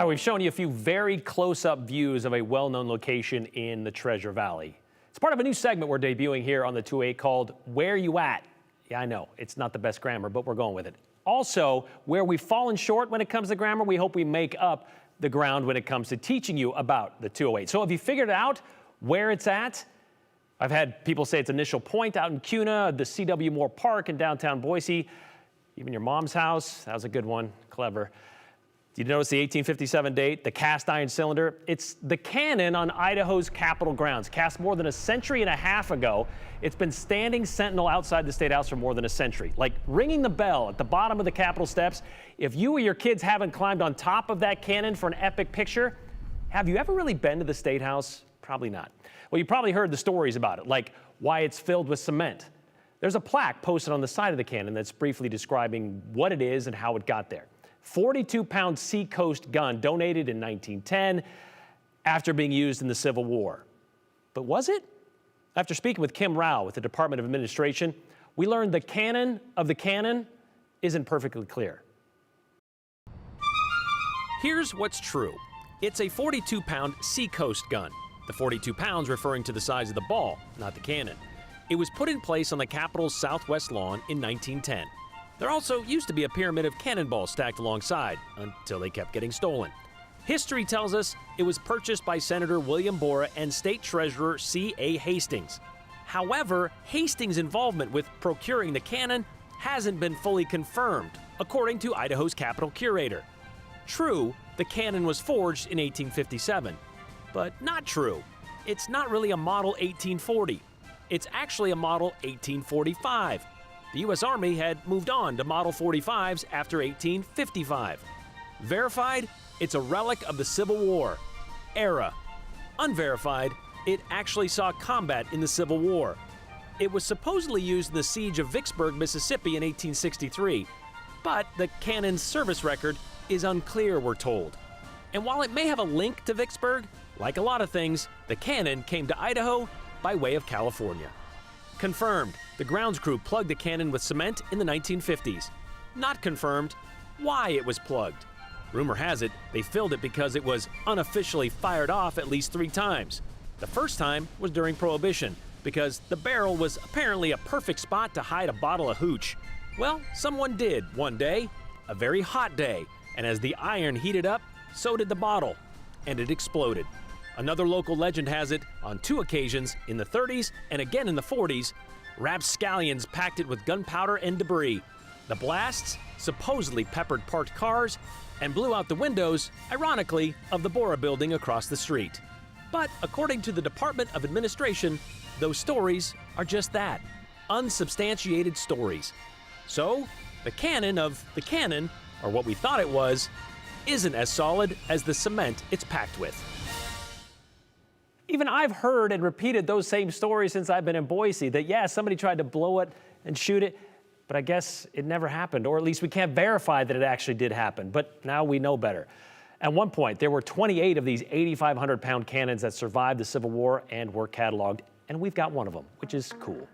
We've shown you a few very close-up views of a well-known location in the Treasure Valley. It's part of a new segment we're debuting here on the 208 called Where You At? Yeah, I know, it's not the best grammar, but we're going with it. Also, where we've fallen short when it comes to grammar, we hope we make up the ground when it comes to teaching you about the 208. So have you figured out where it's at? I've had people say it's Initial Point out in Kuna, the C.W. Moore Park in downtown Boise, even your mom's house. That was a good one, clever. Did you notice the 1857 date, the cast iron cylinder? It's the cannon on Idaho's Capitol grounds. Cast more than a century and a half ago, it's been standing sentinel outside the State House for more than a century, like ringing the bell at the bottom of the Capitol steps. If you or your kids haven't climbed on top of that cannon for an epic picture, have you ever really been to the State House? Probably not. Well, you probably heard the stories about it, like why it's filled with cement. There's a plaque posted on the side of the cannon that's briefly describing what it is and how it got there. 42-pound Seacoast gun donated in 1910 after being used in the Civil War. But was it? After speaking with Kim Rao with the Department of Administration, we learned the canon of the cannon isn't perfectly clear. Here's what's true. It's a 42-pound Seacoast gun. The 42 pounds referring to the size of the ball, not the cannon. It was put in place on the Capitol's southwest lawn in 1910. There also used to be a pyramid of cannonballs stacked alongside until they kept getting stolen. History tells us it was purchased by Senator William Borah and State Treasurer C.A. Hastings. However, Hastings' involvement with procuring the cannon hasn't been fully confirmed, according to Idaho's Capitol curator. True, the cannon was forged in 1857, but not true. It's not really a model 1840. It's actually a model 1845. The U.S. Army had moved on to Model 45s after 1855. Verified, it's a relic of the Civil War era. Unverified, it actually saw combat in the Civil War. It was supposedly used in the siege of Vicksburg, Mississippi in 1863, but the cannon's service record is unclear, we're told. And while it may have a link to Vicksburg, like a lot of things, the cannon came to Idaho by way of California. Confirmed, the grounds crew plugged the cannon with cement in the 1950s. Not confirmed why it was plugged. Rumor has it they filled it because it was unofficially fired off at least 3 times. The first time was during Prohibition, because the barrel was apparently a perfect spot to hide a bottle of hooch. Well, someone did one day, a very hot day, and as the iron heated up, so did the bottle, and it exploded. Another local legend has it, on 2 occasions, in the 30s and again in the 40s, rapscallions packed it with gunpowder and debris. The blasts supposedly peppered parked cars and blew out the windows, ironically, of the Borah building across the street. But according to the Department of Administration, those stories are just that, unsubstantiated stories. So, the cannon of the cannon, or what we thought it was, isn't as solid as the cement it's packed with. Even I've heard and repeated those same stories since I've been in Boise, that yeah, somebody tried to blow it and shoot it, but I guess it never happened, or at least we can't verify that it actually did happen, but now we know better. At one point, there were 28 of these 8,500-pound cannons that survived the Civil War and were cataloged, and we've got one of them, which is cool.